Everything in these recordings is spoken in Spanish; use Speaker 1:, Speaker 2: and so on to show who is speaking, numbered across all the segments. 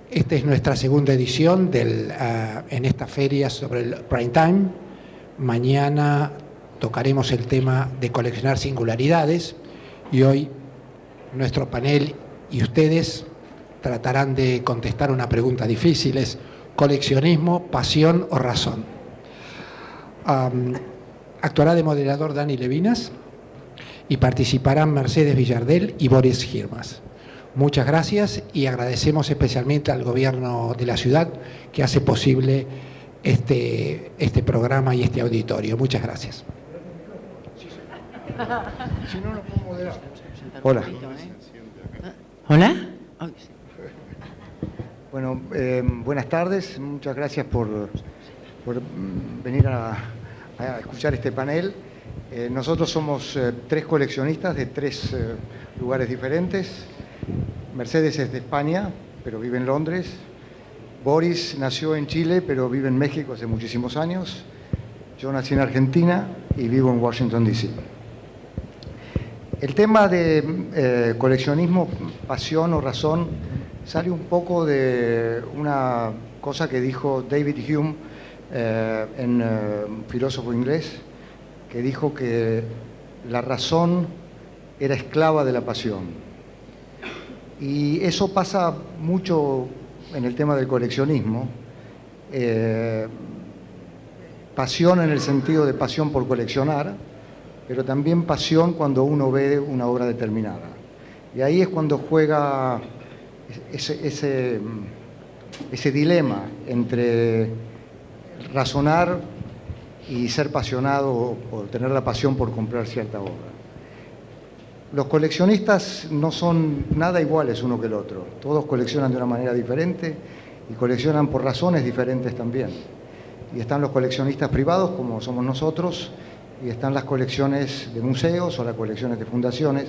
Speaker 1: Esta es nuestra segunda edición en esta feria sobre el prime time. Mañana tocaremos el tema de coleccionar singularidades y hoy nuestro panel y ustedes tratarán de contestar una pregunta difícil: ¿es coleccionismo, pasión o razón? Actuará de moderador Dani Levinas y participarán Mercedes Villardel y Boris Girmas. Muchas gracias y agradecemos especialmente al gobierno de la ciudad que hace posible este programa y este auditorio. Muchas gracias.
Speaker 2: Si no, no puedo moderar.
Speaker 3: Hola.
Speaker 4: ¿Hola?
Speaker 3: Bueno, buenas tardes. Muchas gracias por venir a escuchar este panel. Nosotros somos tres coleccionistas de tres lugares diferentes. Mercedes es de España, pero vive en Londres. Boris nació en Chile, pero vive en México hace muchísimos años. Yo nací en Argentina y vivo en Washington, D.C. El tema de coleccionismo, pasión o razón, sale un poco de una cosa que dijo David Hume, un filósofo inglés, que dijo que la razón era esclava de la pasión. Y eso pasa mucho en el tema del coleccionismo. Pasión en el sentido de pasión por coleccionar, pero también pasión cuando uno ve una obra determinada. Y ahí es cuando juega ese dilema entre razonar y ser apasionado o tener la pasión por comprar cierta obra. Los coleccionistas no son nada iguales uno que el otro. Todos coleccionan de una manera diferente y coleccionan por razones diferentes también. Y están los coleccionistas privados, como somos nosotros, y están las colecciones de museos o las colecciones de fundaciones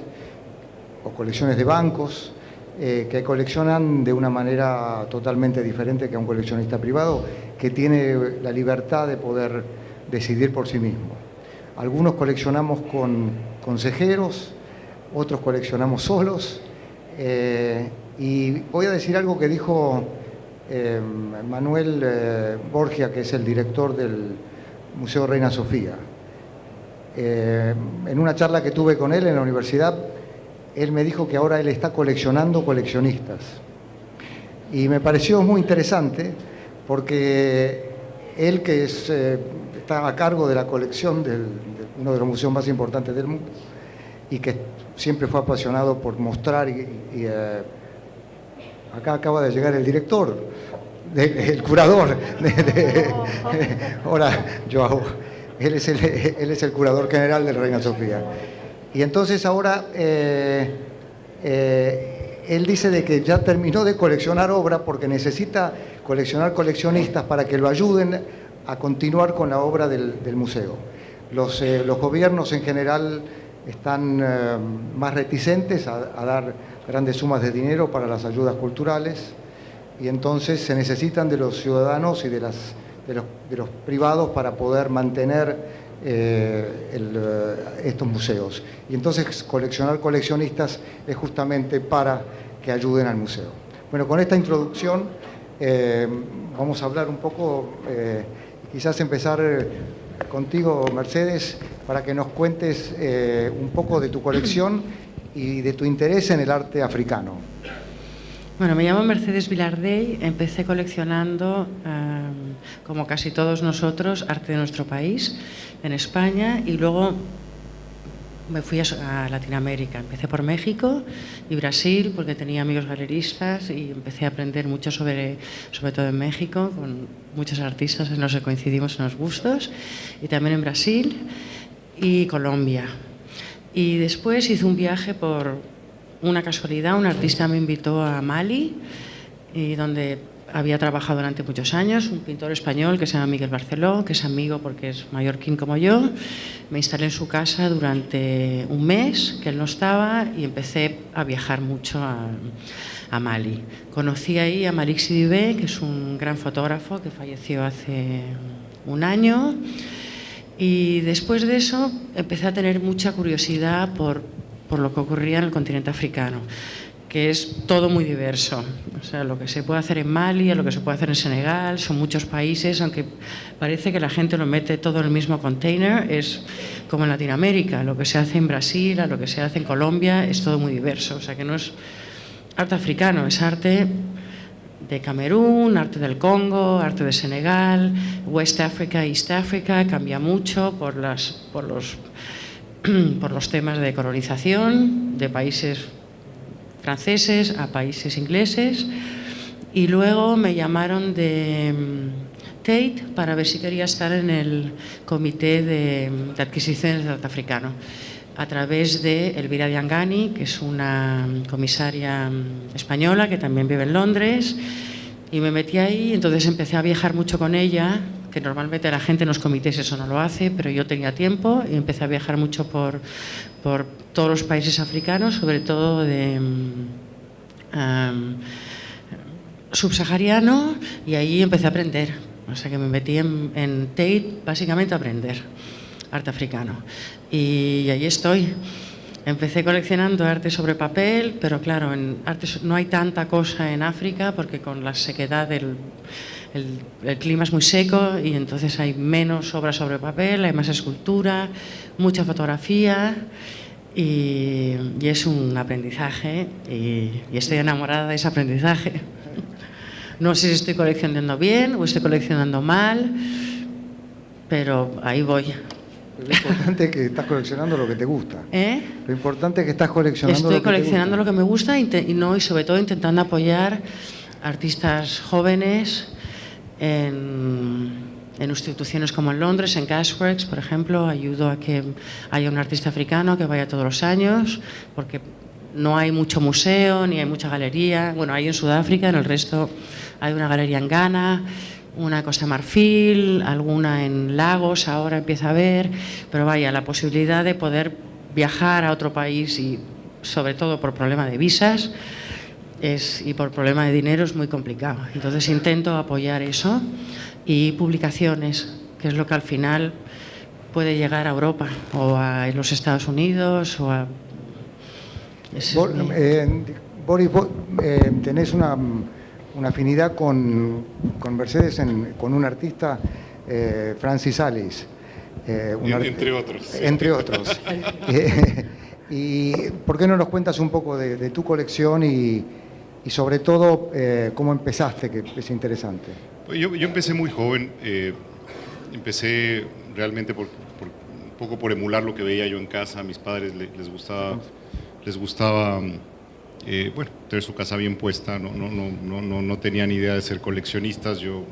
Speaker 3: o colecciones de bancos que coleccionan de una manera totalmente diferente que a un coleccionista privado que tiene la libertad de poder decidir por sí mismo. Algunos coleccionamos con consejeros, otros coleccionamos solos, y voy a decir algo que dijo Manuel Borgia, que es el director del Museo Reina Sofía. En una charla que tuve con él en la universidad, él me dijo que ahora él está coleccionando coleccionistas. Y me pareció muy interesante porque él, que está a cargo de la colección de uno de los museos más importantes del mundo y que siempre fue apasionado por mostrar acá acaba de llegar el director, el curador. Hola, Joao. Él es el curador general de la Reina Sofía. Y entonces ahora él dice de que ya terminó de coleccionar obra porque necesita coleccionar coleccionistas para que lo ayuden a continuar con la obra del museo. Los gobiernos en general están más reticentes a dar grandes sumas de dinero para las ayudas culturales y entonces se necesitan de los ciudadanos y de los privados para poder mantener estos museos. Y entonces coleccionar coleccionistas es justamente para que ayuden al museo. Bueno, con esta introducción vamos a hablar un poco, quizás empezar contigo, Mercedes, para que nos cuentes un poco de tu colección y de tu interés en el arte africano.
Speaker 4: Bueno, me llamo Mercedes Villardell, empecé coleccionando, como casi todos nosotros, arte de nuestro país, en España, y luego me fui a Latinoamérica. Empecé por México y Brasil, porque tenía amigos galeristas y empecé a aprender mucho sobre todo en México, con muchos artistas en los que coincidimos en los gustos, y también en Brasil y Colombia. Y después hice un viaje por una casualidad, un artista me invitó a Mali, y donde había trabajado durante muchos años, un pintor español que se llama Miguel Barceló, que es amigo porque es mallorquín como yo. Me instalé en su casa durante un mes, que él no estaba, y empecé a viajar mucho a Mali. Conocí ahí a Malik Sidibé, que es un gran fotógrafo que falleció hace un año, y después de eso empecé a tener mucha curiosidad por lo que ocurría en el continente africano. que es todo muy diverso. O sea, lo que se puede hacer en Mali, lo que se puede hacer en Senegal, son muchos países, aunque parece que la gente lo mete todo en el mismo container, es como en Latinoamérica, lo que se hace en Brasil, lo que se hace en Colombia, es todo muy diverso. O sea, que no es arte africano, es arte de Camerún, arte del Congo, arte de Senegal, West Africa, East Africa, cambia mucho por los temas de colonización, de países franceses a países ingleses, y luego me llamaron de Tate para ver si quería estar en el comité de adquisiciones de arte africano, a través de Elvira Diangani, que es una comisaria española que también vive en Londres, y me metí ahí. Entonces empecé a viajar mucho con ella, que normalmente la gente en los comités eso no lo hace, pero yo tenía tiempo y empecé a viajar mucho por todos los países africanos, sobre todo de subsahariano, y ahí empecé a aprender. O sea que me metí en Tate básicamente a aprender arte africano. Y ahí estoy. Empecé coleccionando arte sobre papel, pero claro, en arte no hay tanta cosa en África porque con la sequedad el clima es muy seco y entonces hay menos obras sobre papel, hay más escultura, mucha fotografía y es un aprendizaje y estoy enamorada de ese aprendizaje. No sé si estoy coleccionando bien o estoy coleccionando mal, pero ahí voy.
Speaker 3: Lo importante es que estás coleccionando lo que te gusta. Lo importante es que estás coleccionando
Speaker 4: Estoy coleccionando lo que me gusta y sobre todo intentando apoyar artistas jóvenes en instituciones como en Londres, en Gasworks, por ejemplo. Ayudo a que haya un artista africano que vaya todos los años, porque no hay mucho museo ni hay mucha galería. Bueno, hay en Sudáfrica, en el resto hay una galería en Ghana, una en Costa de Marfil, alguna en Lagos, ahora empieza a haber, pero vaya, la posibilidad de poder viajar a otro país y sobre todo por problema de visas y por problema de dinero es muy complicado. Entonces intento apoyar eso y publicaciones, que es lo que al final puede llegar a Europa o a los Estados Unidos o a...
Speaker 3: Boris, vos tenés una afinidad con Mercedes, con un artista, Francis Alice.
Speaker 5: Entre otros.
Speaker 3: Entre otros. ¿Y por qué no nos cuentas un poco de tu colección y sobre todo cómo empezaste, que es interesante?
Speaker 5: Yo empecé muy joven, empecé realmente un poco por emular lo que veía yo en casa. A mis padres les gustaba bueno, tener su casa bien puesta, no tenían idea de ser coleccionistas. Yo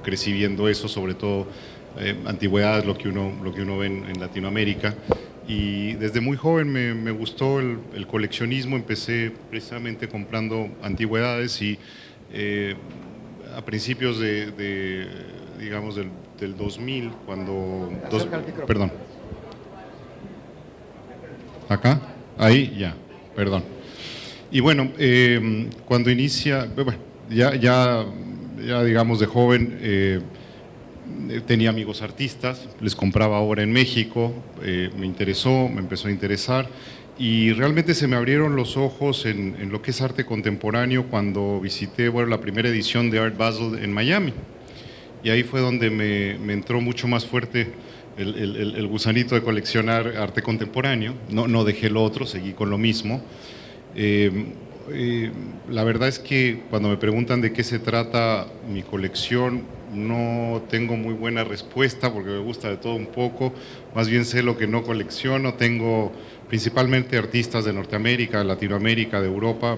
Speaker 5: crecí viendo eso, sobre todo antigüedades, lo que uno ve en Latinoamérica, y desde muy joven me gustó el coleccionismo. Empecé precisamente comprando antigüedades y a principios digamos del 2000, cuando... Perdón. ¿Acá? Ahí, ya, perdón. Y bueno, cuando inicia, bueno, ya digamos de joven, tenía amigos artistas, les compraba obra en México, me empezó a interesar, y realmente se me abrieron los ojos en lo que es arte contemporáneo cuando visité, bueno, la primera edición de Art Basel en Miami, y ahí fue donde me entró mucho más fuerte el gusanito de coleccionar arte contemporáneo. No dejé lo otro, seguí con lo mismo. La verdad es que cuando me preguntan de qué se trata mi colección, no tengo muy buena respuesta porque me gusta de todo un poco. Más bien sé lo que no colecciono. Tengo principalmente artistas de Norteamérica, Latinoamérica, de Europa,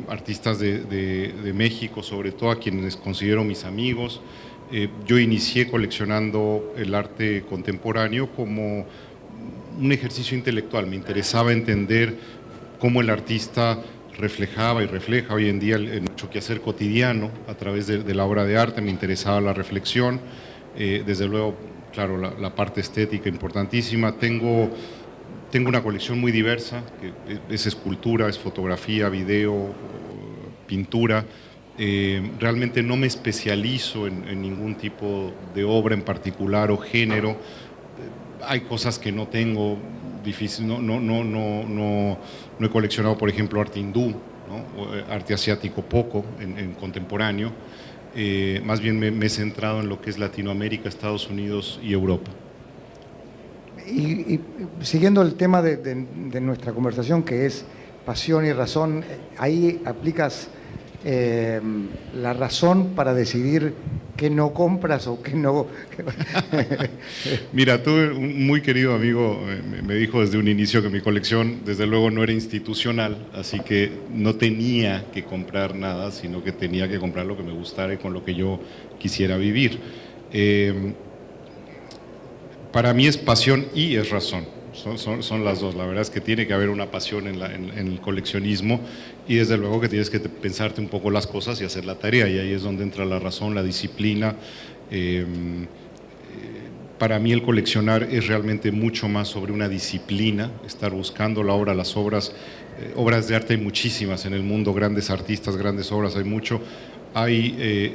Speaker 5: artistas de México, sobre todo, a quienes considero mis amigos. Yo inicié coleccionando el arte contemporáneo como un ejercicio intelectual. Me interesaba entender cómo el artista reflejaba y refleja hoy en día nuestro quehacer cotidiano a través de la obra de arte. Me interesaba la reflexión, desde luego, claro, la parte estética importantísima. Tengo una colección muy diversa, que es escultura, es fotografía, video, pintura. Realmente no me especializo en ningún tipo de obra en particular o género. Hay cosas que no tengo, difícil, no he coleccionado, por ejemplo, arte hindú, ¿no? Arte asiático poco en contemporáneo. Más bien me he centrado en lo que es Latinoamérica, Estados Unidos y Europa.
Speaker 3: Y siguiendo el tema de nuestra conversación, que es pasión y razón, ahí aplicas la razón para decidir qué no compras o qué no...
Speaker 5: Mira, tuve un muy querido amigo, me dijo desde un inicio que mi colección desde luego no era institucional, así que no tenía que comprar nada, sino que tenía que comprar lo que me gustara y con lo que yo quisiera vivir. Para mí es pasión y es razón, son las dos. La verdad es que tiene que haber una pasión en el coleccionismo y desde luego que tienes que pensarte un poco las cosas y hacer la tarea, y ahí es donde entra la razón, la disciplina. Para mí el coleccionar es realmente mucho más sobre una disciplina, estar buscando la obra, las obras de arte hay muchísimas en el mundo, grandes artistas, grandes obras, hay mucho.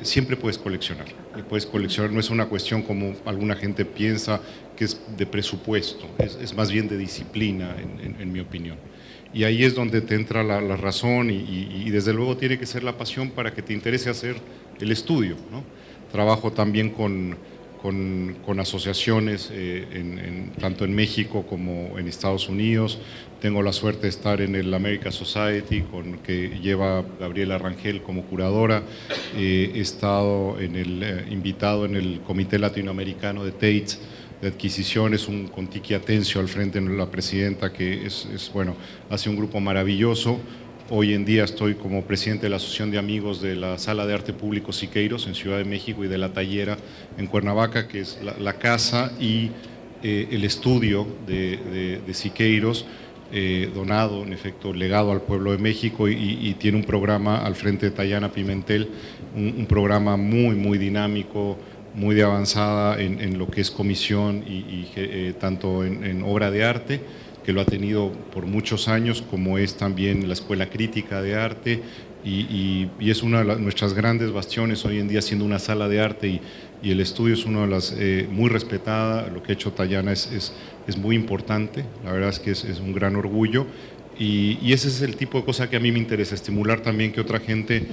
Speaker 5: Siempre puedes coleccionar, no es una cuestión como alguna gente piensa que es de presupuesto, es más bien de disciplina en mi opinión. Y ahí es donde te entra la razón y desde luego tiene que ser la pasión para que te interese hacer el estudio, ¿no? Trabajo también con asociaciones tanto en México como en Estados Unidos. Tengo la suerte de estar en el America Society, que lleva Gabriela Rangel como curadora. He estado invitado en el Comité Latinoamericano de Tate de adquisiciones, con Tiki Atencio al frente, la presidenta, que hace un grupo maravilloso. Hoy en día estoy como presidente de la Asociación de Amigos de la Sala de Arte Público Siqueiros en Ciudad de México y de La Tallera en Cuernavaca, que es la casa y el estudio de Siqueiros, donado, en efecto, legado al pueblo de México, y tiene un programa al frente de Tayana Pimentel, un programa muy dinámico, muy de avanzada en lo que es comisión tanto en obra de arte, que lo ha tenido por muchos años, como es también la Escuela Crítica de Arte, y es una de nuestras grandes bastiones hoy en día, siendo una sala de arte, y el estudio es una de las muy respetada. Lo que ha hecho Tayana es muy importante, la verdad es que es un gran orgullo, y ese es el tipo de cosa que a mí me interesa, estimular también que otra gente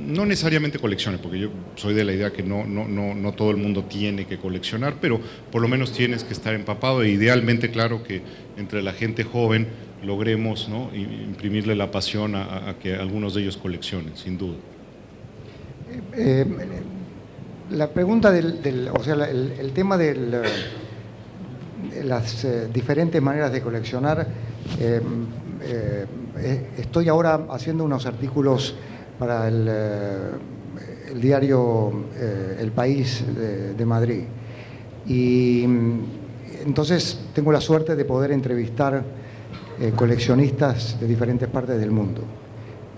Speaker 5: no necesariamente coleccione, porque yo soy de la idea que no todo el mundo tiene que coleccionar, pero por lo menos tienes que estar empapado, e idealmente, claro, que entre la gente joven logremos, ¿no?, imprimirle la pasión a que algunos de ellos coleccionen, sin duda.
Speaker 3: La pregunta el tema de las diferentes maneras de coleccionar, estoy ahora haciendo unos artículos para el diario El País de Madrid, y entonces tengo la suerte de poder entrevistar coleccionistas de diferentes partes del mundo,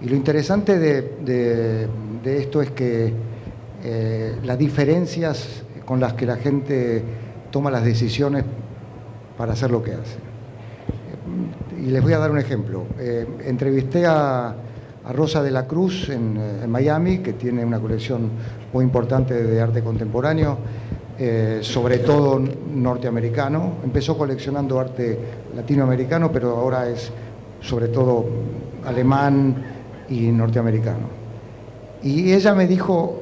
Speaker 3: y lo interesante de esto es que las diferencias con las que la gente toma las decisiones para hacer lo que hace. Y les voy a dar un ejemplo. Entrevisté a Rosa de la Cruz en Miami, que tiene una colección muy importante de arte contemporáneo, sobre todo norteamericano. Empezó coleccionando arte latinoamericano, pero ahora es sobre todo alemán y norteamericano. Y ella me dijo,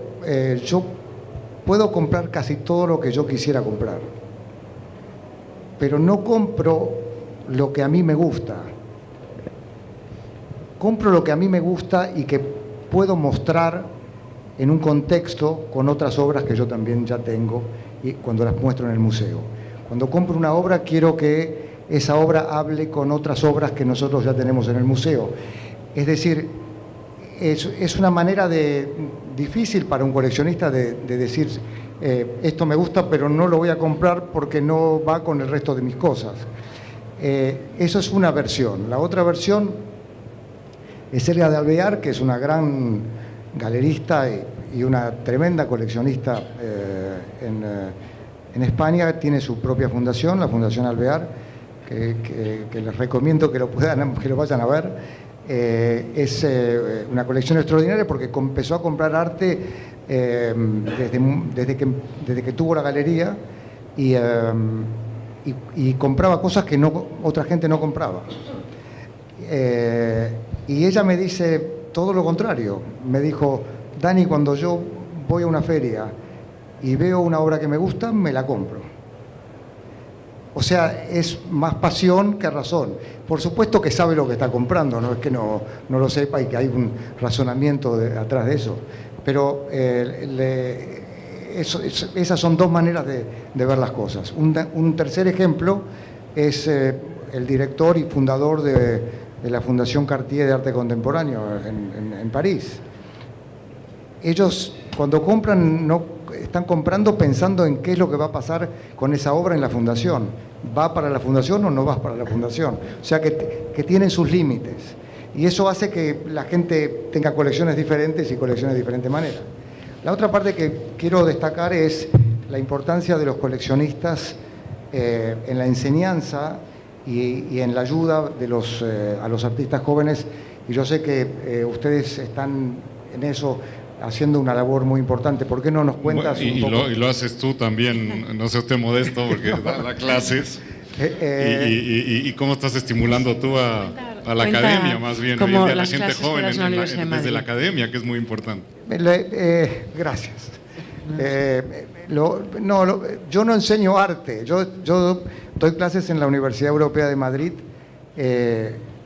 Speaker 3: yo puedo comprar casi todo lo que yo quisiera comprar, pero no compro lo que a mí me gusta. Compro lo que a mí me gusta y que puedo mostrar en un contexto con otras obras que yo también ya tengo, y cuando las muestro en el museo. Cuando compro una obra, quiero que esa obra hable con otras obras que nosotros ya tenemos en el museo. Es decir, es una manera difícil para un coleccionista de decir, esto me gusta, pero no lo voy a comprar porque no va con el resto de mis cosas. Eso es una versión. La otra versión es Helga de Alvear, que es una gran galerista y una tremenda coleccionista en España. Tiene su propia fundación, la Fundación Alvear, que les recomiendo que lo vayan a ver. Es una colección extraordinaria porque empezó a comprar arte desde que tuvo la galería, y y compraba cosas que otra gente no compraba. Y ella me dice todo lo contrario. Me dijo, Dani, cuando yo voy a una feria y veo una obra que me gusta, me la compro. O sea, es más pasión que razón. Por supuesto que sabe lo que está comprando, no es que no lo sepa y que hay un razonamiento atrás de eso. Pero esas son dos maneras de ver las cosas. Un tercer ejemplo es el director y fundador de la Fundación Cartier de Arte Contemporáneo en París. Ellos, cuando compran, están comprando pensando en qué es lo que va a pasar con esa obra en la fundación. ¿Va para la fundación o no va para la fundación? O sea que tienen sus límites. Y eso hace que la gente tenga colecciones diferentes y colecciones de diferente manera. La otra parte que quiero destacar es la importancia de los coleccionistas en la enseñanza y en la ayuda a los artistas jóvenes. Y yo sé que ustedes están en eso haciendo una labor muy importante. ¿Por qué no nos cuentas un poco?
Speaker 5: Y lo haces tú también, no sea usted modesto, porque da clases. ¿Y cómo estás estimulando tú a la academia, más bien, hoy en día, a la gente joven desde la academia, que es muy importante?
Speaker 3: Gracias. Yo no enseño arte, yo doy clases en la Universidad Europea de Madrid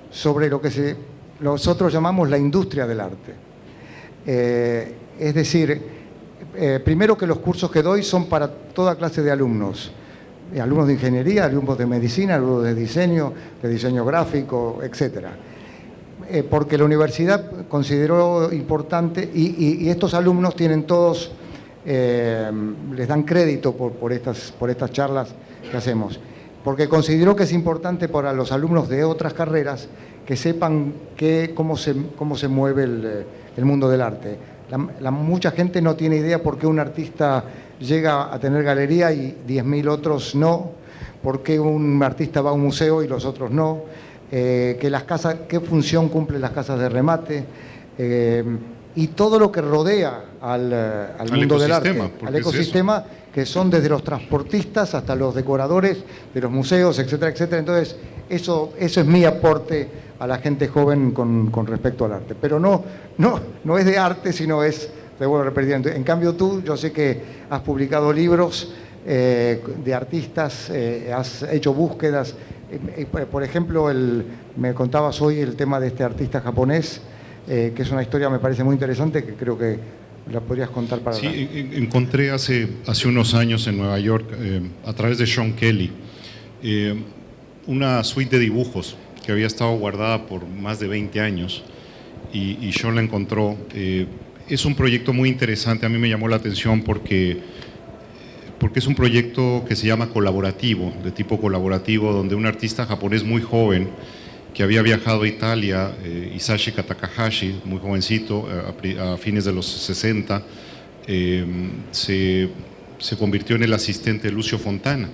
Speaker 3: sobre lo que nosotros llamamos la industria del arte. Es decir, primero que los cursos que doy son para toda clase de alumnos de ingeniería, alumnos de medicina, alumnos de diseño gráfico, etc. Porque la universidad consideró importante, y estos alumnos tienen todos, les dan crédito por estas charlas que hacemos, porque consideró que es importante para los alumnos de otras carreras que sepan cómo se mueve el mundo del arte. Mucha gente no tiene idea por qué un artista llega a tener galería y 10.000 otros no, por qué un artista va a un museo y los otros no, qué función cumplen las casas de remate, y todo lo que rodea al mundo del arte, al ecosistema, que son desde los transportistas hasta los decoradores de los museos, etcétera, etcétera. Entonces, eso es mi aporte a la gente joven con respecto al arte. Pero no es de arte, sino es, te vuelvo a repetir. En cambio tú, yo sé que has publicado libros de artistas, has hecho búsquedas. Por ejemplo, me contabas hoy el tema de este artista japonés, que es una historia, me parece muy interesante, que creo que la podrías contar para...
Speaker 5: Sí, encontré hace unos años en Nueva York, a través de Sean Kelly, una suite de dibujos que había estado guardada por más de 20 años y Sean la encontró. Es un proyecto muy interesante, a mí me llamó la atención porque es un proyecto que se llama colaborativo, de tipo colaborativo, donde un artista japonés muy joven que había viajado a Italia, Hisashika Takahashi, muy jovencito, a fines de los 60, se convirtió en el asistente de Lucio Fontana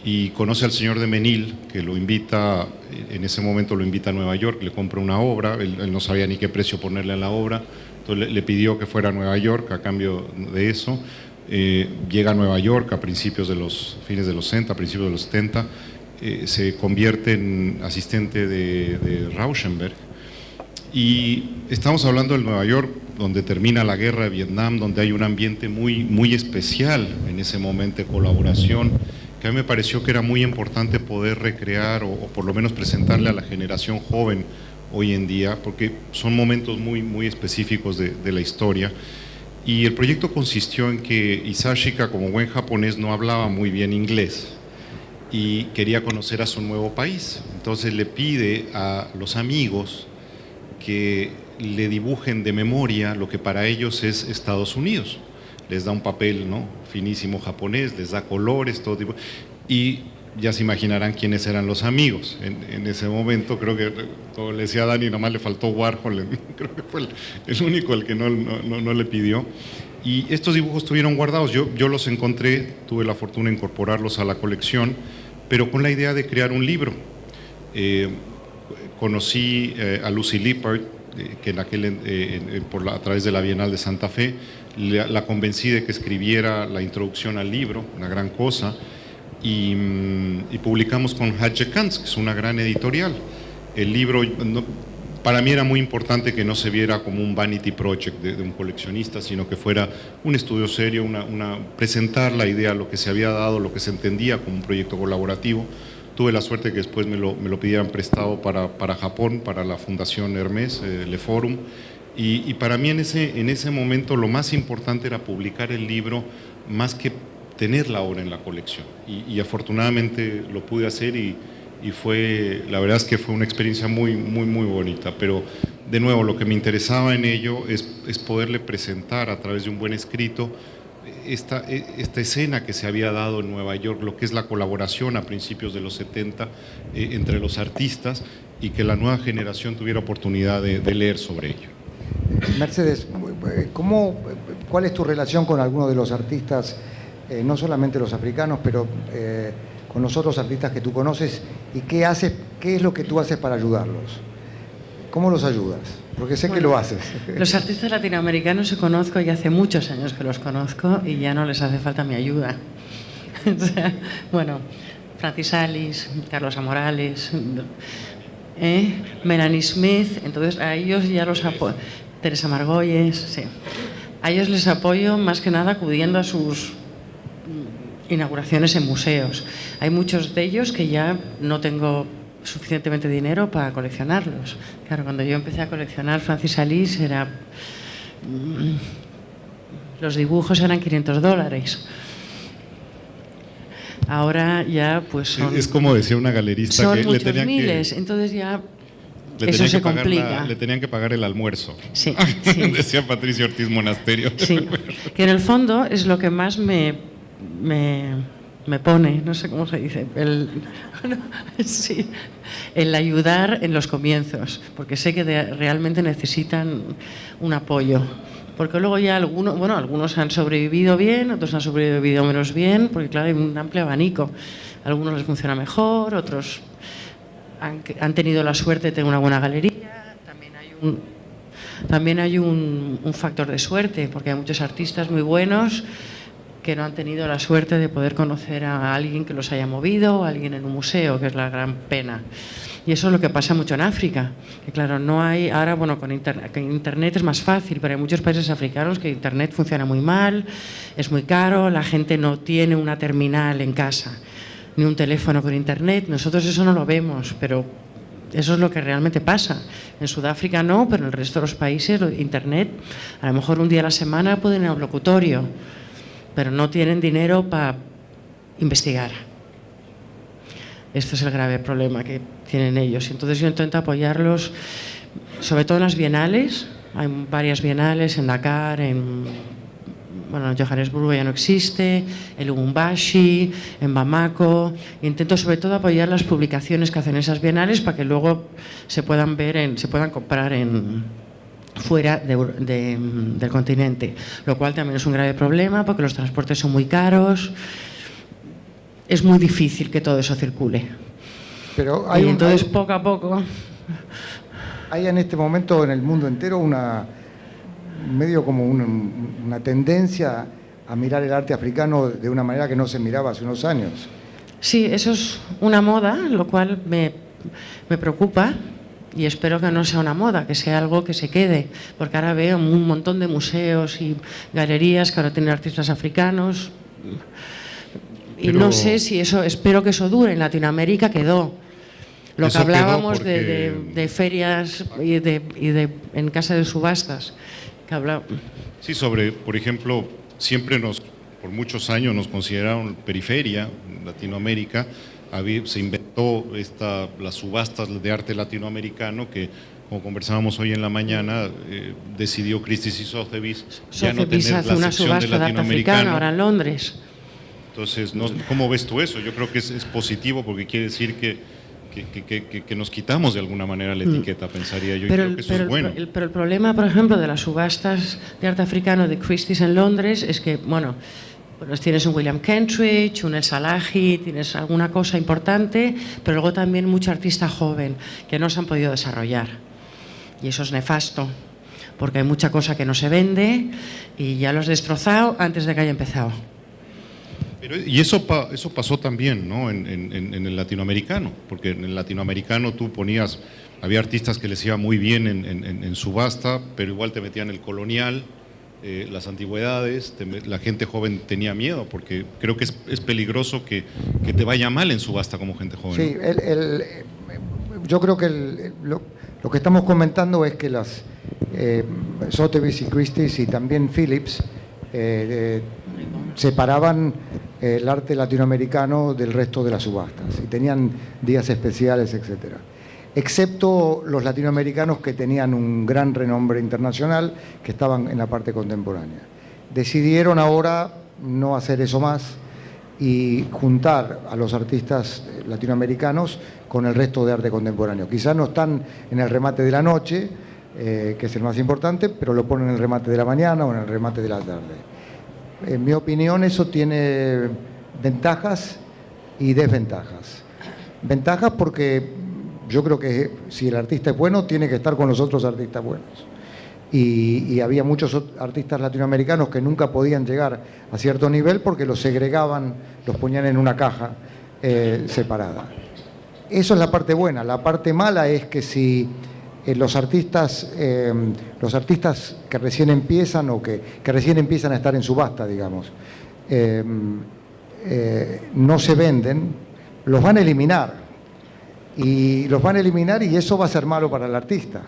Speaker 5: y conoce al señor de Menil, que lo invita, en ese momento lo invita a Nueva York, le compra una obra, él no sabía ni qué precio ponerle a la obra, entonces le pidió que fuera a Nueva York a cambio de eso. Llega a Nueva York a fines de los 60, principios de los 70, se convierte en asistente de Rauschenberg, y estamos hablando del Nueva York donde termina la guerra de Vietnam, donde hay un ambiente muy, muy especial en ese momento de colaboración, que a mí me pareció que era muy importante poder recrear o por lo menos presentarle a la generación joven hoy en día, porque son momentos muy, muy específicos de la historia. Y el proyecto consistió en que Hisashika, como buen japonés, no hablaba muy bien inglés y quería conocer a su nuevo país. Entonces le pide a los amigos que le dibujen de memoria lo que para ellos es Estados Unidos. Les da un papel, ¿no?, finísimo japonés, les da colores, todo tipo. Y ya se imaginarán quiénes eran los amigos. En ese momento, creo que, como le decía a Dani, nomás le faltó Warhol, creo que fue el único al que no le pidió. Y estos dibujos estuvieron guardados, yo los encontré, tuve la fortuna de incorporarlos a la colección, pero con la idea de crear un libro. Conocí a Lucy Lippard, que a través de la Bienal de Santa Fe, la convencí de que escribiera la introducción al libro, una gran cosa, y publicamos con Hachette Cants, que es una gran editorial. El libro, para mí era muy importante que no se viera como un vanity project de un coleccionista, sino que fuera un estudio serio, presentar la idea, lo que se había dado, lo que se entendía como un proyecto colaborativo. Tuve la suerte que después me lo pidieran prestado para Japón, para la Fundación Hermès, Le Forum, y para mí en ese momento lo más importante era publicar el libro más que tener la obra en la colección, y afortunadamente lo pude hacer y la verdad es que fue una experiencia muy bonita, pero de nuevo lo que me interesaba en ello es poderle presentar a través de un buen escrito esta escena que se había dado en Nueva York, lo que es la colaboración a principios de los 70 entre los artistas, y que la nueva generación tuviera oportunidad de leer sobre ello.
Speaker 3: Mercedes, ¿cuál es tu relación con algunos de los artistas, no solamente los africanos, pero con los otros artistas que tú conoces, y qué es lo que tú haces para ayudarlos? ¿Cómo los ayudas? Porque sé que lo haces.
Speaker 4: Los artistas latinoamericanos que conozco, y hace muchos años que los conozco, y ya no les hace falta mi ayuda. O sea, bueno, Francis Alice, Carlos Amorales, Melanie Smith, entonces a ellos ya los apoyo. Teresa Margolles, sí. A ellos les apoyo más que nada acudiendo a sus inauguraciones en museos. Hay muchos de ellos que ya no tengo suficientemente dinero para coleccionarlos. Claro, cuando yo empecé a coleccionar Francis Alice los dibujos eran $500. Ahora ya pues son...
Speaker 5: Es como decía una galerista,
Speaker 4: son
Speaker 5: que
Speaker 4: muchos
Speaker 5: le tenían
Speaker 4: miles, entonces ya
Speaker 5: eso
Speaker 4: se complica.
Speaker 5: Le tenían que pagar el almuerzo.
Speaker 4: Sí,
Speaker 5: Decía Patricio Ortiz Monasterio.
Speaker 4: Sí, que en el fondo es lo que más me pone, no sé cómo se dice, el ayudar en los comienzos, porque sé que realmente necesitan un apoyo. Porque luego ya algunos han sobrevivido bien, otros han sobrevivido menos bien, porque claro, hay un amplio abanico. A algunos les funciona mejor, otros han tenido la suerte de tener una buena galería. También hay un factor de suerte, porque hay muchos artistas muy buenos que no han tenido la suerte de poder conocer a alguien que los haya movido, o a alguien en un museo, que es la gran pena. Y eso es lo que pasa mucho en África, que claro, no hay, ahora bueno, con internet es más fácil, pero hay muchos países africanos que internet funciona muy mal, es muy caro, la gente no tiene una terminal en casa, ni un teléfono con internet. Nosotros eso no lo vemos, pero eso es lo que realmente pasa. En Sudáfrica no, pero en el resto de los países internet, a lo mejor un día a la semana pueden ir a un locutorio, pero no tienen dinero para investigar. Este es el grave problema que tienen ellos. Entonces yo intento apoyarlos, sobre todo en las bienales. Hay varias bienales en Dakar, en Johannesburgo ya no existe, en Lubumbashi, en Bamako. Intento sobre todo apoyar las publicaciones que hacen esas bienales para que luego se puedan comprar fuera del continente, lo cual también es un grave problema porque los transportes son muy caros, es muy difícil que todo eso circule.
Speaker 3: Pero
Speaker 4: entonces poco a poco...
Speaker 3: Hay en este momento en el mundo entero una tendencia a mirar el arte africano de una manera que no se miraba hace unos años.
Speaker 4: Sí, eso es una moda, lo cual me preocupa. Y espero que no sea una moda, que sea algo que se quede, porque ahora veo un montón de museos y galerías que ahora tienen artistas africanos, y no sé si eso, espero que eso dure. En Latinoamérica quedó. Lo que hablábamos de ferias y en casa de subastas.
Speaker 5: Sí, por ejemplo, siempre por muchos años nos consideraron periferia en Latinoamérica. Se inventó las subastas de arte latinoamericano que, como conversábamos hoy en la mañana, decidió Christie's y Sotheby's ya no tener
Speaker 4: hace una subasta de arte africano ahora en Londres.
Speaker 5: Entonces, ¿cómo ves tú eso? Yo creo que es positivo, porque quiere decir que nos quitamos de alguna manera la etiqueta, pensaría yo, y creo que eso es bueno.
Speaker 4: Pero el problema, por ejemplo, de las subastas de arte africano de Christie's en Londres es que, pues tienes un William Kentridge, un El Salahi, tienes alguna cosa importante, pero luego también mucho artista joven que no se han podido desarrollar. Y eso es nefasto, porque hay mucha cosa que no se vende y ya lo has destrozado antes de que haya empezado.
Speaker 5: Y eso pasó también, ¿no? en el latinoamericano, porque en el latinoamericano tú ponías, había artistas que les iba muy bien en subasta, pero igual te metían el colonial, las antigüedades, la gente joven tenía miedo, porque creo que es peligroso que te vaya mal en subasta como gente joven.
Speaker 3: Sí, yo creo que lo que estamos comentando es que las Sotheby's y Christie's y también Phillips separaban el arte latinoamericano del resto de las subastas y tenían días especiales, etcétera. Excepto los latinoamericanos que tenían un gran renombre internacional, que estaban en la parte contemporánea. Decidieron ahora no hacer eso más y juntar a los artistas latinoamericanos con el resto de arte contemporáneo. Quizás no están en el remate de la noche, que es el más importante, pero lo ponen en el remate de la mañana o en el remate de la tarde. En mi opinión, eso tiene ventajas y desventajas. Ventajas porque yo creo que si el artista es bueno, tiene que estar con los otros artistas buenos. Y había muchos artistas latinoamericanos que nunca podían llegar a cierto nivel porque los segregaban, los ponían en una caja separada. Eso es la parte buena. La parte mala es que si los artistas que recién empiezan o que recién empiezan a estar en subasta, digamos, no se venden, los van a eliminar. Y los van a eliminar y eso va a ser malo para el artista.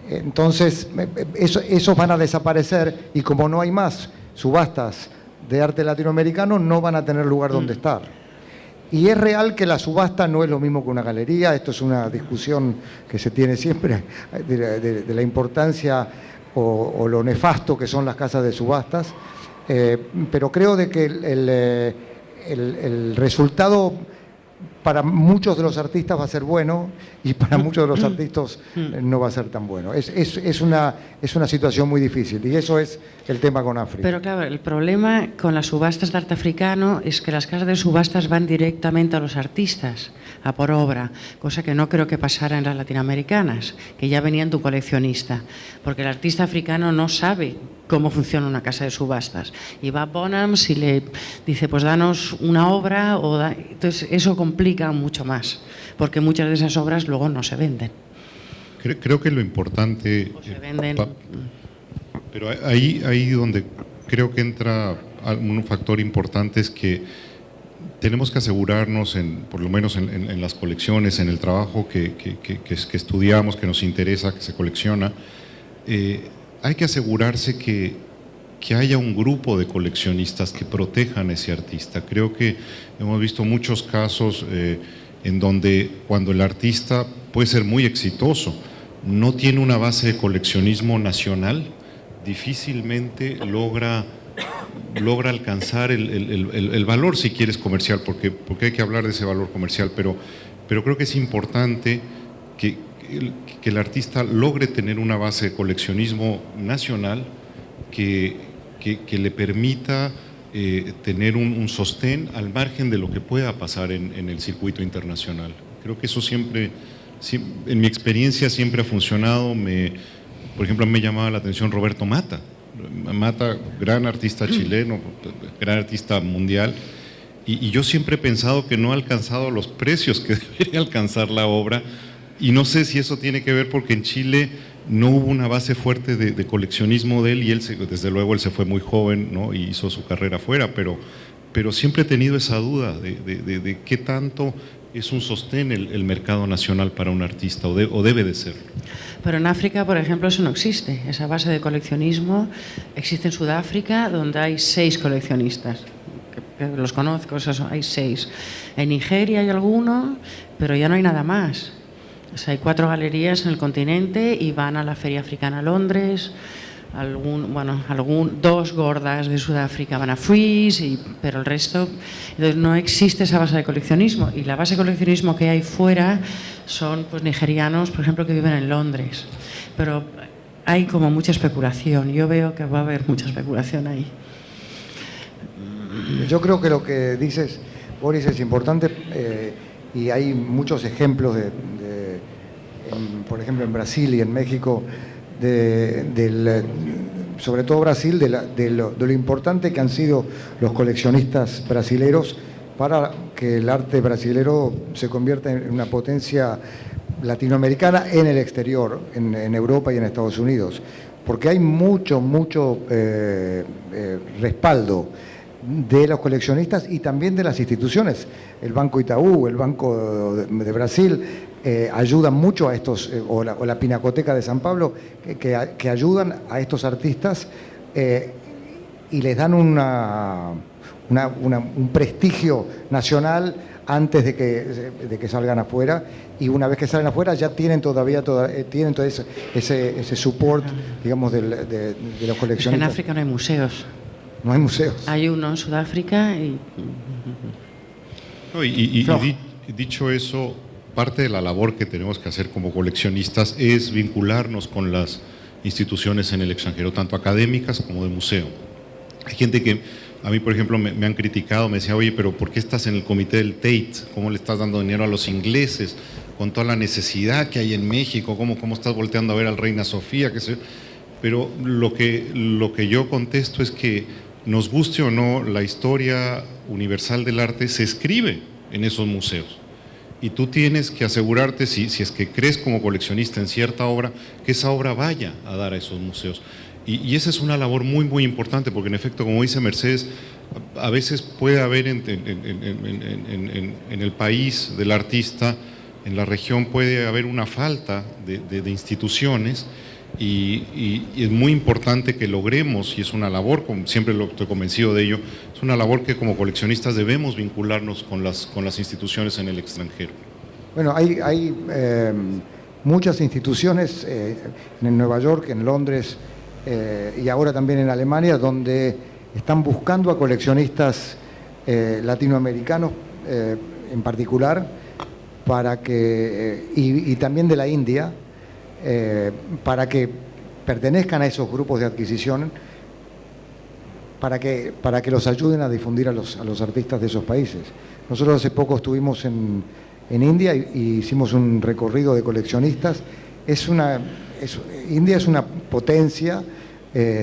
Speaker 3: Entonces, esos van a desaparecer y como no hay más subastas de arte latinoamericano, no van a tener lugar donde estar. Y es real que la subasta no es lo mismo que una galería, esto es una discusión que se tiene siempre de la importancia o lo nefasto que son las casas de subastas, pero creo de que el resultado para muchos de los artistas va a ser bueno y para muchos de los artistas no va a ser tan bueno. Es una situación muy difícil y eso es el tema con África.
Speaker 4: Pero claro, el problema con las subastas de arte africano es que las casas de subastas van directamente a los artistas, a por obra, cosa que no creo que pasara en las latinoamericanas, que ya venían tu coleccionista, porque el artista africano no sabe cómo funciona una casa de subastas. Y va a Bonhams y le dice, pues danos una obra, entonces eso complica mucho más, porque muchas de esas obras luego no se venden.
Speaker 5: Creo que lo importante...
Speaker 4: O se venden...
Speaker 5: Pero ahí donde creo que entra un factor importante es que tenemos que asegurarnos, por lo menos en las colecciones, en el trabajo que estudiamos, que nos interesa, que se colecciona, hay que asegurarse que haya un grupo de coleccionistas que protejan a ese artista. Creo que hemos visto muchos casos en donde cuando el artista puede ser muy exitoso, no tiene una base de coleccionismo nacional, difícilmente logra alcanzar el valor, si quieres, comercial, porque hay que hablar de ese valor comercial, pero creo que es importante que el artista logre tener una base de coleccionismo nacional que le permita tener un sostén al margen de lo que pueda pasar en el circuito internacional. Creo que eso siempre, en mi experiencia, siempre ha funcionado. Por ejemplo, me llamaba la atención Roberto Mata. Mata, gran artista chileno, gran artista mundial, y yo siempre he pensado que no ha alcanzado los precios que debería alcanzar la obra, y no sé si eso tiene que ver porque en Chile no hubo una base fuerte de coleccionismo de él, y él desde luego él se fue muy joven, ¿no? Y hizo su carrera afuera, pero siempre he tenido esa duda de qué tanto es un sostén el mercado nacional para un artista, o debe de serlo.
Speaker 4: Pero en África, por ejemplo, eso no existe. Esa base de coleccionismo existe en Sudáfrica, donde hay 6 coleccionistas. Que los conozco, hay 6. En Nigeria hay alguno, pero ya no hay nada más. O sea, hay 4 galerías en el continente y van a la Feria Africana a Londres. 2 gordas de Sudáfrica van a Frieze, pero el resto, entonces no existe esa base de coleccionismo, y la base de coleccionismo que hay fuera son pues nigerianos, por ejemplo, que viven en Londres, pero hay como mucha especulación. Yo veo que va a haber mucha especulación ahí.
Speaker 3: Yo creo que lo que dices, Boris, es importante, y hay muchos ejemplos por ejemplo, en Brasil y en México, del sobre todo Brasil, de lo importante que han sido los coleccionistas brasileros para que el arte brasilero se convierta en una potencia latinoamericana en el exterior, en Europa y en Estados Unidos, porque hay mucho respaldo de los coleccionistas y también de las instituciones. El Banco Itaú, el Banco de Brasil, ayudan mucho a estos, o la Pinacoteca de San Pablo, que ayudan a estos artistas y les dan un prestigio nacional antes de que salgan afuera, y una vez que salen afuera ya tienen tienen todo ese support, digamos, de los coleccionistas.
Speaker 4: En África no hay museos.
Speaker 3: No hay museos.
Speaker 4: Hay uno en Sudáfrica y...
Speaker 5: No, dicho eso, parte de la labor que tenemos que hacer como coleccionistas es vincularnos con las instituciones en el extranjero, tanto académicas como de museo. Hay gente que a mí, por ejemplo, me han criticado, me decía, oye, pero ¿por qué estás en el comité del Tate? ¿Cómo le estás dando dinero a los ingleses? Con toda la necesidad que hay en México, ¿cómo estás volteando a ver al Reina Sofía? ¿Qué sé yo? Pero lo que yo contesto es que, nos guste o no, la historia universal del arte se escribe en esos museos. Y tú tienes que asegurarte, si es que crees como coleccionista en cierta obra, que esa obra vaya a dar a esos museos. Y esa es una labor muy, muy importante, porque en efecto, como dice Mercedes, a veces puede haber en el país del artista, en la región puede haber una falta de instituciones, y es muy importante que logremos, y es una labor, como siempre estoy convencido de ello, es una labor que como coleccionistas debemos vincularnos con las instituciones en el extranjero.
Speaker 3: Bueno, hay muchas instituciones en Nueva York, en Londres y ahora también en Alemania, donde están buscando a coleccionistas latinoamericanos en particular, para que y también de la India, para que pertenezcan a esos grupos de adquisición, para que los ayuden a difundir a los artistas de esos países. Nosotros hace poco estuvimos en India y hicimos un recorrido de coleccionistas. India es una potencia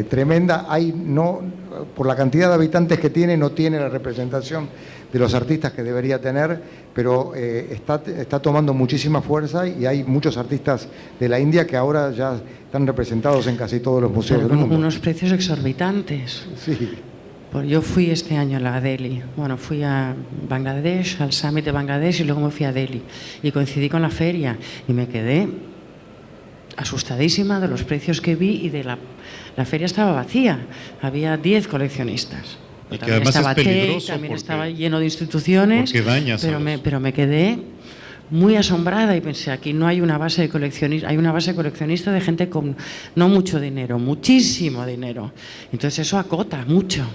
Speaker 3: tremenda. Por la cantidad de habitantes que tiene, no tiene la representación de los artistas que debería tener, pero está tomando muchísima fuerza, y hay muchos artistas de la India que ahora ya están representados en casi todos los museos del mundo.
Speaker 4: Unos precios exorbitantes.
Speaker 3: Sí.
Speaker 4: Pues yo fui este año a la Delhi. Bueno, fui a Bangladesh, al Summit de Bangladesh, y luego me fui a Delhi. Y coincidí con la feria y me quedé asustadísima de los precios que vi, y la feria estaba vacía. Había 10 coleccionistas.
Speaker 5: Y que además es peligroso,
Speaker 4: también estaba lleno de instituciones,
Speaker 5: porque daña,
Speaker 4: pero me quedé muy asombrada y pensé, aquí no hay una base de coleccionistas, hay una base coleccionista de gente con no mucho dinero, muchísimo dinero. Entonces eso acota mucho.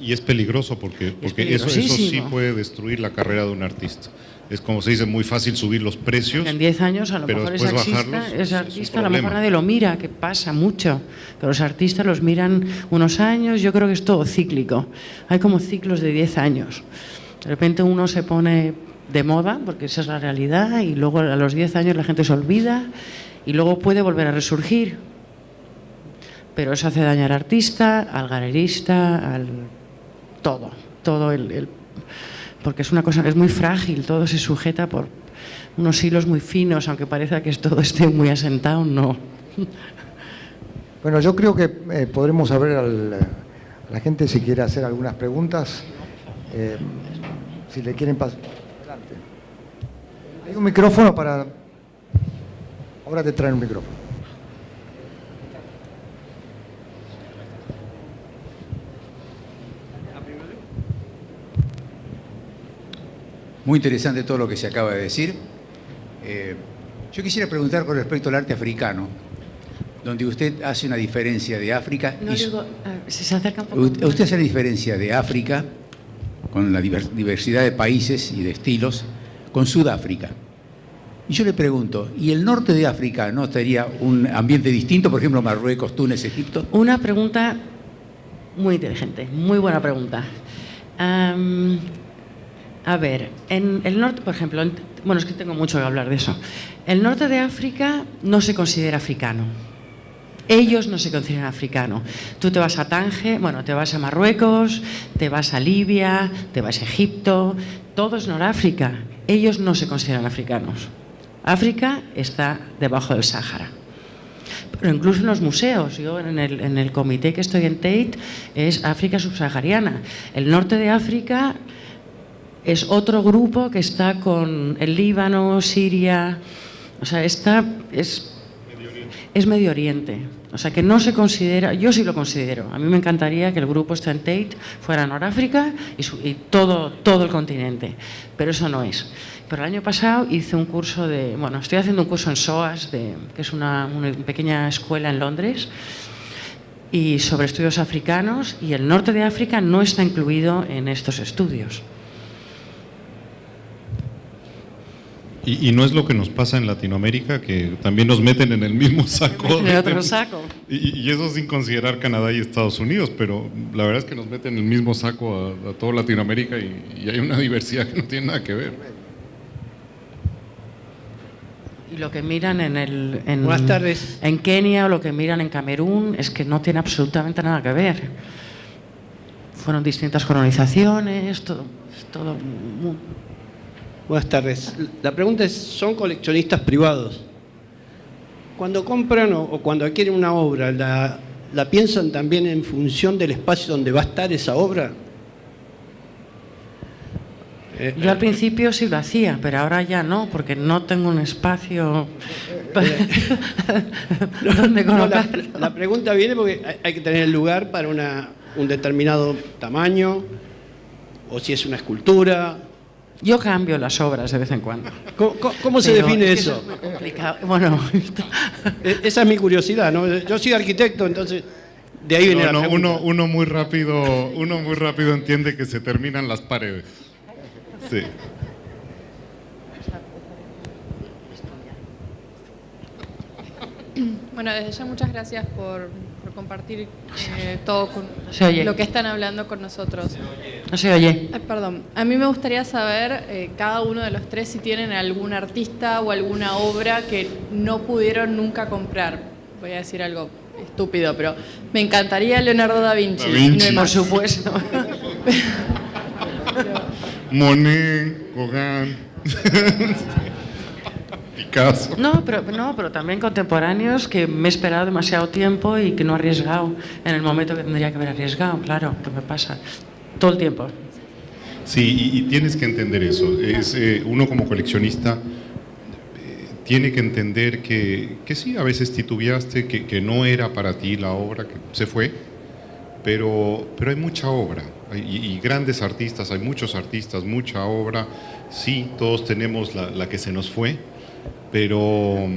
Speaker 5: Y es peligroso porque eso sí puede destruir la carrera de un artista. Es, como se dice, muy fácil subir los precios.
Speaker 4: En 10 años a lo mejor ese artista a lo mejor nadie lo mira, que pasa mucho. Pero los artistas los miran unos años, yo creo que es todo cíclico. Hay como ciclos de 10 años. De repente uno se pone de moda, porque esa es la realidad, y luego a los 10 años la gente se olvida, y luego puede volver a resurgir. Pero eso hace daño al artista, al galerista, al todo porque es una cosa que es muy frágil, todo se sujeta por unos hilos muy finos, aunque parezca que todo esté muy asentado, no.
Speaker 3: Bueno, yo creo que podremos saber a la gente si quiere hacer algunas preguntas, si le quieren pasar. Adelante. Hay un micrófono para... Ahora te traen un micrófono.
Speaker 6: Muy interesante todo lo que se acaba de decir. Yo quisiera preguntar con respecto al arte africano, donde usted hace una diferencia de África.
Speaker 4: No digo, si se acerca un poco.
Speaker 6: Usted hace la diferencia de África, con la diversidad de países y de estilos, con Sudáfrica. Y yo le pregunto, ¿y el norte de África no estaría un ambiente distinto? Por ejemplo, Marruecos, Túnez, Egipto.
Speaker 4: Una pregunta muy inteligente, muy buena pregunta. A ver, en el norte, por ejemplo, bueno, es que tengo mucho que hablar de eso. El norte de África no se considera africano. Ellos no se consideran africanos. Tú te vas a Tánger, bueno, te vas a Marruecos, te vas a Libia, te vas a Egipto, todo es Noráfrica. Ellos no se consideran africanos. África está debajo del Sáhara. Pero incluso en los museos, yo en el comité que estoy en Tate, es África subsahariana. El norte de África es otro grupo que está con el Líbano, Siria, o sea, es Medio Oriente. O sea, que no se considera, yo sí lo considero. A mí me encantaría que el grupo este en Tate fuera Noráfrica y todo el continente, pero eso no es. Pero el año pasado hice un curso estoy haciendo un curso en SOAS, que es una pequeña escuela en Londres, y sobre estudios africanos, y el norte de África no está incluido en estos estudios.
Speaker 5: Y no es lo que nos pasa en Latinoamérica, que también nos meten en el mismo saco.
Speaker 4: En otro saco.
Speaker 5: Y eso sin considerar Canadá y Estados Unidos, pero la verdad es que nos meten en el mismo saco a toda Latinoamérica y hay una diversidad que no tiene nada que ver.
Speaker 4: Y lo que miran
Speaker 7: Buenas tardes.
Speaker 4: en Kenia o lo que miran en Camerún es que no tiene absolutamente nada que ver. Fueron distintas colonizaciones, todo.
Speaker 7: Buenas tardes. La pregunta es, ¿son coleccionistas privados? Cuando compran o cuando adquieren una obra, ¿la piensan también en función del espacio donde va a estar esa obra?
Speaker 4: Yo al principio sí lo hacía, pero ahora ya no, porque no tengo un espacio donde colocarlo.
Speaker 7: La pregunta viene porque hay que tener el lugar para un determinado tamaño, o si es una escultura.
Speaker 4: Yo cambio las obras de vez en cuando.
Speaker 7: ¿Cómo se define
Speaker 4: es que
Speaker 7: eso?
Speaker 4: es muy complicado. Bueno,
Speaker 7: Esa es mi curiosidad, ¿no? Yo soy arquitecto, entonces de ahí viene la pregunta.
Speaker 5: Uno muy rápido entiende que se terminan las paredes. Sí.
Speaker 8: Bueno, desde ya muchas gracias por compartir todo lo que están hablando con nosotros.
Speaker 4: no se oye.
Speaker 8: Ay, perdón, a mí me gustaría saber, cada uno de los tres, si tienen algún artista o alguna obra que no pudieron nunca comprar. Voy a decir algo estúpido, pero me encantaría Leonardo da Vinci.
Speaker 5: Da Vinci.
Speaker 8: No hay
Speaker 4: Por
Speaker 8: más.
Speaker 4: supuesto.
Speaker 5: Monet, Gauguin, Picasso.
Speaker 4: No, pero también contemporáneos que me he esperado demasiado tiempo y que no he arriesgado en el momento que tendría que haber arriesgado. Claro, que me pasa todo el tiempo.
Speaker 5: Sí, y tienes que entender eso. Uno como coleccionista tiene que entender que sí, a veces titubeaste, que no era para ti la obra, que se fue, pero hay mucha obra. Y grandes artistas, hay muchos artistas, mucha obra. Sí, todos tenemos la que se nos fue, pero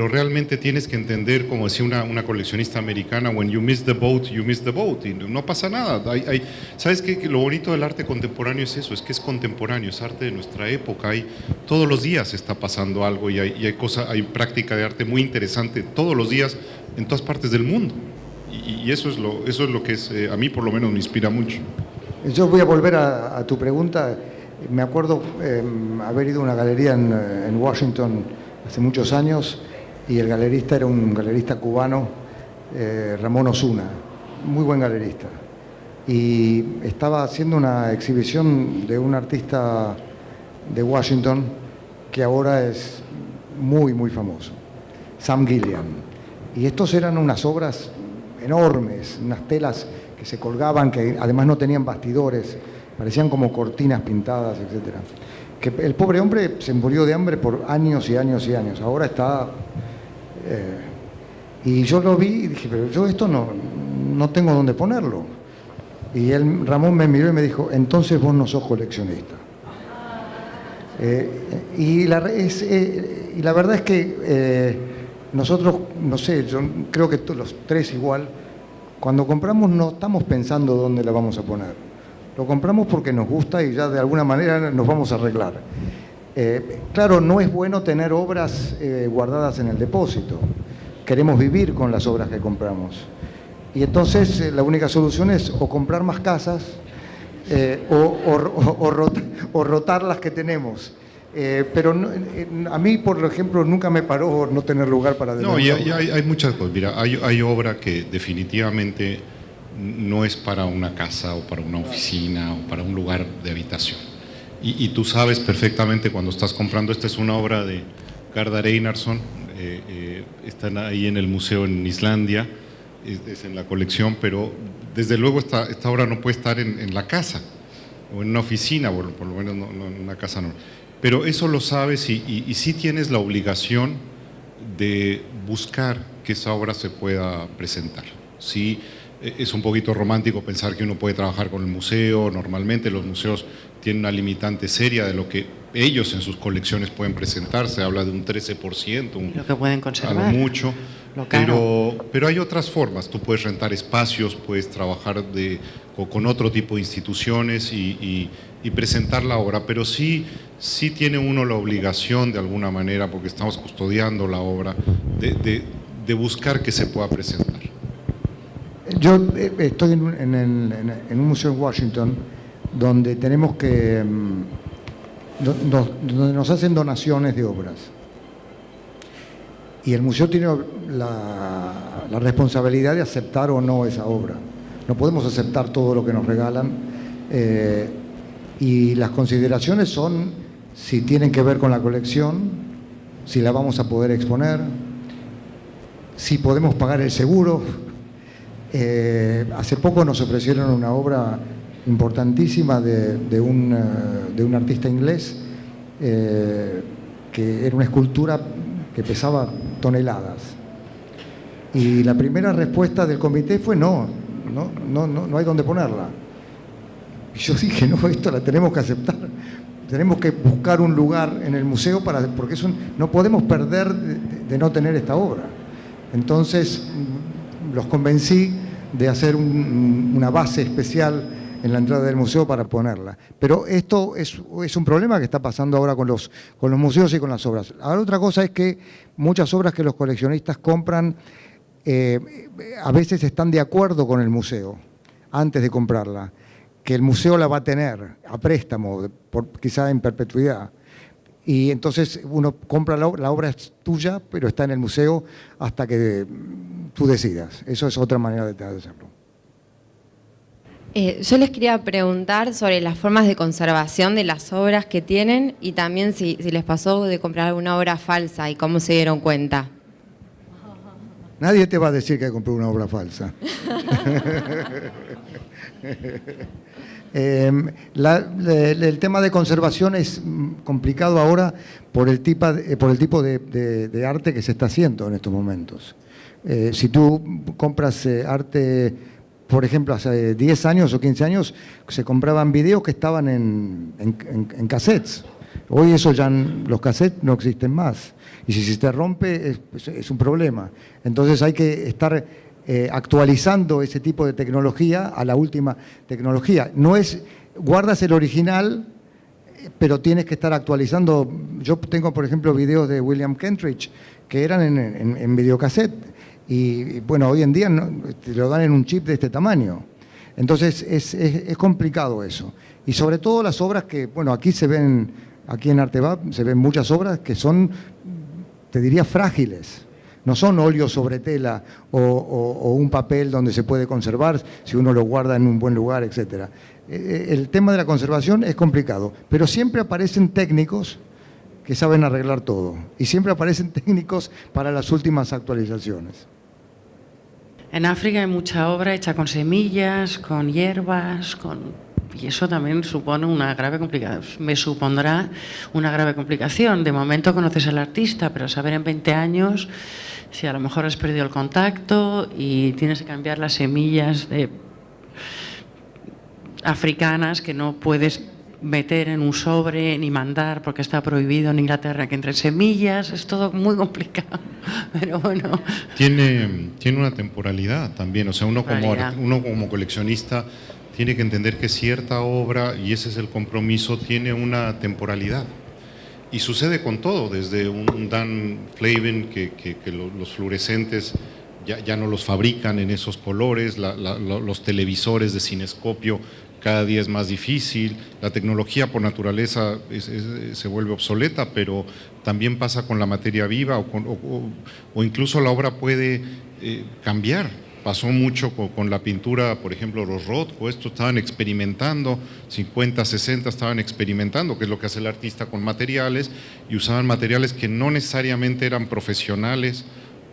Speaker 5: realmente tienes que entender, como decía una coleccionista americana, when you miss the boat, you miss the boat, y no pasa nada. ¿Sabes qué? Lo bonito del arte contemporáneo es eso, es que es contemporáneo, es arte de nuestra época. Todos los días está pasando algo y hay práctica de arte muy interesante todos los días en todas partes del mundo. Y eso es lo que a mí por lo menos me inspira mucho.
Speaker 3: Yo voy a volver a tu pregunta. Me acuerdo haber ido a una galería en Washington hace muchos años y el galerista era un galerista cubano, Ramón Osuna, muy buen galerista. Y estaba haciendo una exhibición de un artista de Washington que ahora es muy, muy famoso, Sam Gilliam. Y estos eran unas obras enormes, unas telas que se colgaban, que además no tenían bastidores, parecían como cortinas pintadas, etc. Que el pobre hombre se murió de hambre por años y años y años. Ahora está... y yo lo vi y dije, pero yo esto no tengo dónde ponerlo. Y Ramón me miró y me dijo, entonces vos no sos coleccionista. Y la verdad es que nosotros, no sé, yo creo que los tres igual, cuando compramos no estamos pensando dónde la vamos a poner. Lo compramos porque nos gusta y ya de alguna manera nos vamos a arreglar. Claro, no es bueno tener obras guardadas en el depósito. Queremos vivir con las obras que compramos. Y entonces la única solución es o comprar más casas o rotar las que tenemos. Pero a mí, por ejemplo, nunca me paró no tener lugar para...
Speaker 5: No, y hay muchas cosas. Mira, hay obra que definitivamente no es para una casa o para una oficina o para un lugar de habitación. Y tú sabes perfectamente cuando estás comprando, esta es una obra de Gardar Einarsson, están ahí en el museo en Islandia, es en la colección, pero desde luego esta obra no puede estar en la casa o en una oficina, por lo menos no en una casa no. Pero eso lo sabes y sí tienes la obligación de buscar que esa obra se pueda presentar. Sí, es un poquito romántico pensar que uno puede trabajar con el museo. Normalmente los museos tienen una limitante seria de lo que ellos en sus colecciones pueden presentar. Se habla de un 13%,
Speaker 4: lo que pueden conservar,
Speaker 5: a lo mucho.
Speaker 4: Lo caro.
Speaker 5: Pero hay otras formas. Tú puedes rentar espacios, puedes trabajar con otro tipo de instituciones y presentar la obra, pero sí tiene uno la obligación de alguna manera, porque estamos custodiando la obra, de buscar que se pueda presentar.
Speaker 3: Yo estoy en un museo en Washington donde tenemos que... donde nos hacen donaciones de obras. Y el museo tiene la responsabilidad de aceptar o no esa obra. No podemos aceptar todo lo que nos regalan. Y las consideraciones son si tienen que ver con la colección, si la vamos a poder exponer, si podemos pagar el seguro. Hace poco nos ofrecieron una obra importantísima de un artista inglés que era una escultura que pesaba toneladas. Y la primera respuesta del comité fue no hay dónde ponerla. Y yo dije, no, esto la tenemos que aceptar. Tenemos que buscar un lugar en el museo porque no podemos perder de no tener esta obra. Entonces los convencí de hacer una base especial en la entrada del museo para ponerla. Pero esto es un problema que está pasando ahora con los museos y con las obras. Ahora otra cosa es que muchas obras que los coleccionistas compran a veces están de acuerdo con el museo antes de comprarla, que el museo la va a tener a préstamo, quizá en perpetuidad. Y entonces uno compra la obra es tuya, pero está en el museo hasta que tú decidas. Eso es otra manera de hacerlo.
Speaker 9: Yo les quería preguntar sobre las formas de conservación de las obras que tienen y también si les pasó de comprar alguna obra falsa y cómo se dieron cuenta.
Speaker 3: Nadie te va a decir que compró una obra falsa. El tema de conservación es complicado ahora por el tipo de arte que se está haciendo en estos momentos. Si tú compras arte, por ejemplo, hace 10 años o 15 años se compraban videos que estaban en cassettes. Hoy los cassettes no existen más. Y si se te rompe es un problema. Entonces hay que estar actualizando ese tipo de tecnología a la última tecnología. Guardas el original, pero tienes que estar actualizando. Yo tengo, por ejemplo, videos de William Kentridge que eran en videocassette. Y bueno, hoy en día te lo dan en un chip de este tamaño. Entonces es complicado eso. Y sobre todo las obras que, bueno, aquí en Artebab se ven muchas obras que son, te diría, frágiles. No son óleo sobre tela o un papel donde se puede conservar si uno lo guarda en un buen lugar, etc. El tema de la conservación es complicado, pero siempre aparecen técnicos que saben arreglar todo. Y siempre aparecen técnicos para las últimas actualizaciones.
Speaker 4: En África hay mucha obra hecha con semillas, con hierbas, y eso también supone una grave complicación. Me supondrá una grave complicación. De momento conoces al artista, pero saber en 20 años si a lo mejor has perdido el contacto y tienes que cambiar las semillas africanas que no puedes meter en un sobre ni mandar porque está prohibido en Inglaterra que entre semillas, es todo muy complicado, pero bueno.
Speaker 5: Tiene una temporalidad también, o sea, uno como coleccionista tiene que entender que cierta obra, y ese es el compromiso, tiene una temporalidad. Y sucede con todo, desde un Dan Flavin, que los fluorescentes ya no los fabrican en esos colores, los televisores de cinescopio cada día es más difícil, la tecnología por naturaleza se vuelve obsoleta, pero también pasa con la materia viva o incluso la obra puede cambiar. Pasó mucho con la pintura, por ejemplo, los Rothko, estos estaban experimentando, 50, 60 estaban experimentando, que es lo que hace el artista con materiales, y usaban materiales que no necesariamente eran profesionales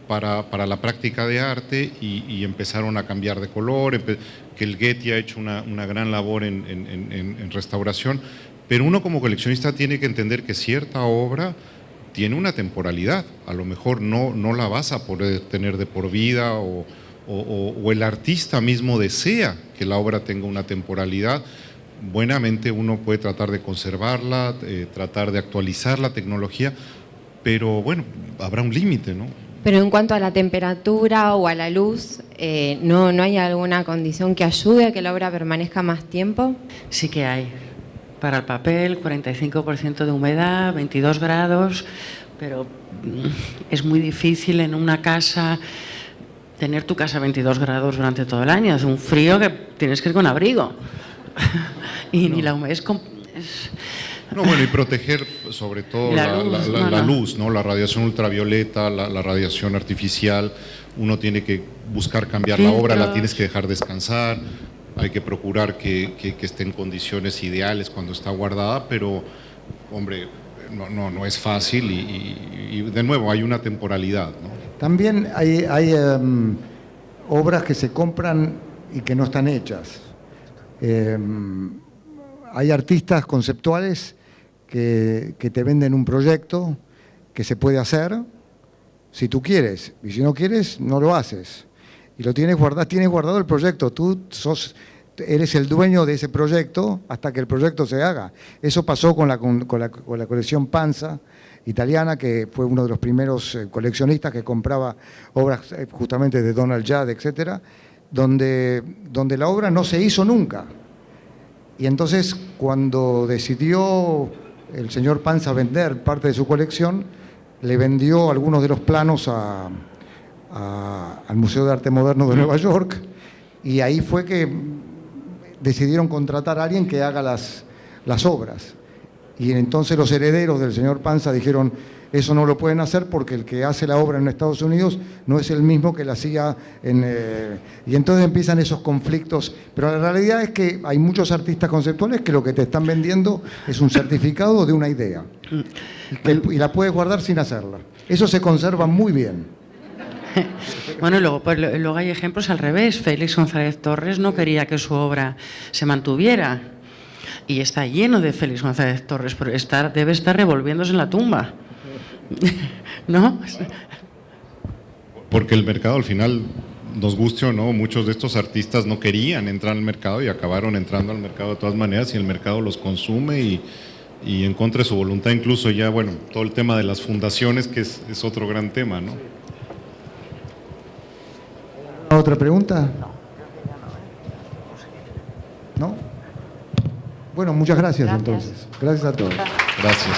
Speaker 5: para la práctica de arte y empezaron a cambiar de color, que el Getty ha hecho una gran labor en restauración, pero uno como coleccionista tiene que entender que cierta obra tiene una temporalidad, a lo mejor no la vas a poder tener de por vida o el artista mismo desea que la obra tenga una temporalidad. Buenamente uno puede tratar de conservarla, tratar de actualizar la tecnología, pero bueno, habrá un límite, ¿no?
Speaker 9: Pero en cuanto a la temperatura o a la luz, ¿no hay alguna condición que ayude a que la obra permanezca más tiempo?
Speaker 4: Sí que hay. Para el papel, 45% de humedad, 22 grados, pero es muy difícil en una casa tener tu casa a 22 grados durante todo el año. Hace un frío que tienes que ir con abrigo. Y ni la humedad es...
Speaker 5: No, bueno, y proteger sobre todo la luz, ¿no? La radiación ultravioleta, la radiación artificial. Uno tiene que buscar cambiar la obra, la tienes que dejar descansar, hay que procurar que esté en condiciones ideales cuando está guardada, pero, hombre, no es fácil y de nuevo hay una temporalidad, ¿no?
Speaker 3: También hay obras que se compran y que no están hechas. Hay artistas conceptuales que te venden un proyecto que se puede hacer si tú quieres, y si no quieres, no lo haces. Y lo tienes guardado el proyecto, tú eres el dueño de ese proyecto hasta que el proyecto se haga. Eso pasó con la colección Panza italiana, que fue uno de los primeros coleccionistas que compraba obras justamente de Donald Judd, etcétera, donde la obra no se hizo nunca. Y entonces, cuando decidió el señor Panza vender parte de su colección, le vendió algunos de los planos al Museo de Arte Moderno de Nueva York, y ahí fue que decidieron contratar a alguien que haga las obras. Y entonces los herederos del señor Panza dijeron, eso no lo pueden hacer porque el que hace la obra en Estados Unidos no es el mismo que la hacía y entonces empiezan esos conflictos. Pero la realidad es que hay muchos artistas conceptuales que lo que te están vendiendo es un certificado de una idea. Y la puedes guardar sin hacerla. Eso se conserva muy bien.
Speaker 4: Bueno, luego hay ejemplos al revés. Félix González Torres no quería que su obra se mantuviera. Y está lleno de Félix González Torres, pero debe estar revolviéndose en la tumba. ¿No?
Speaker 5: Porque el mercado al final, nos guste o no, muchos de estos artistas no querían entrar al mercado y acabaron entrando al mercado de todas maneras, y el mercado los consume y en contra de su voluntad. Incluso ya, bueno, todo el tema de las fundaciones, que es otro gran tema, ¿no?
Speaker 3: ¿Otra pregunta? ¿No? Bueno, muchas gracias entonces. Gracias a todos.
Speaker 5: Gracias.